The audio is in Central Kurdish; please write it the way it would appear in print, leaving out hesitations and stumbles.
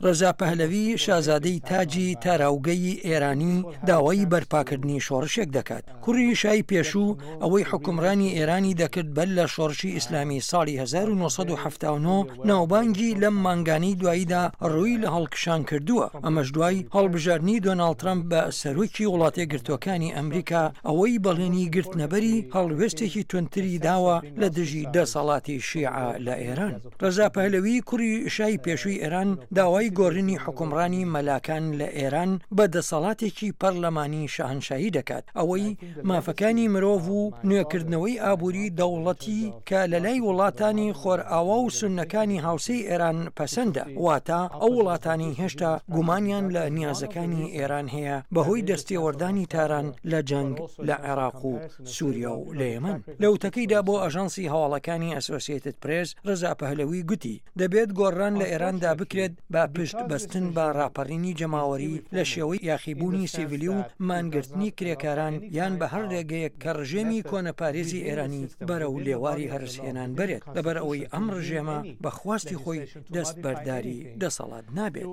ڕەزا پەهلەوی شازادەی تاجی تاراوگەی ئێرانی داوای بەرپاکردنی شۆڕشێک دەکات. کوڕی شای پێشوو ئەوەی حکومڕانی ئێرانی دەکرد بەر لە شۆڕشی ئیسلامی ساڵی 1970 ناوبانگی لەم مانگانەی دواییدا ڕووی لە هەڵکشان کردووە. ئەمەش دوای هەڵبژاردننی دۆناڵد ترامپ بە سەرۆکی وڵاتە گرتوەکانی ئەمریکا ئەوەی بەڵێنی گرتنەبەری هەڵوێستێکی تونتری داوە لە دژی دەسەڵاتی شیعە لە ئێران. ڕەزا پەهلەوی کوڕی شای پێشووی ئێران داوای گۆڕینی حکومڕانی مەلاکان لە ئێران بە دەسەڵاتێکی پەرلەمانی شاهنشاهی دەکات. ئەوەی مافەکانی مرۆڤ و نوێکردنەوەی ئابووری دەوڵەتی کە لە لای وڵاتانی خۆرئاوا و سوننەکانی هاوسەی ئێران پەسەندە، واتە ئەو وڵاتانی هێشتا گومانیان لە نیازەکانی ئێران هەیە بەهۆی دەستێوەردانی تاران لە جەنگ لە عێراق و سووریا و لە یەمەن. لە وتەکەیدا بۆ ئەژانسی هەواڵەکانی ئەسۆسیێتد پرێس ڕەزا پەهلەوی گوتی دەبێت گۆڕان لە ئێراندا بکرێت بە پشت بەستن بە ڕاپەڕینی جەماوەری لە شێوەی یاخیبوونی سیڤیلی و مانگرتنی کرێکاران یان بە هەر ڕێگەیەک کە ڕژێمی کۆنەپارێزی ئێرانی بەرە و لێواری هەرسهێنان بێت، لەبەر ئەوەی ئەم ڕژێمە بە خواستی خۆی دەست بەرداری دەسەڵات نابێت.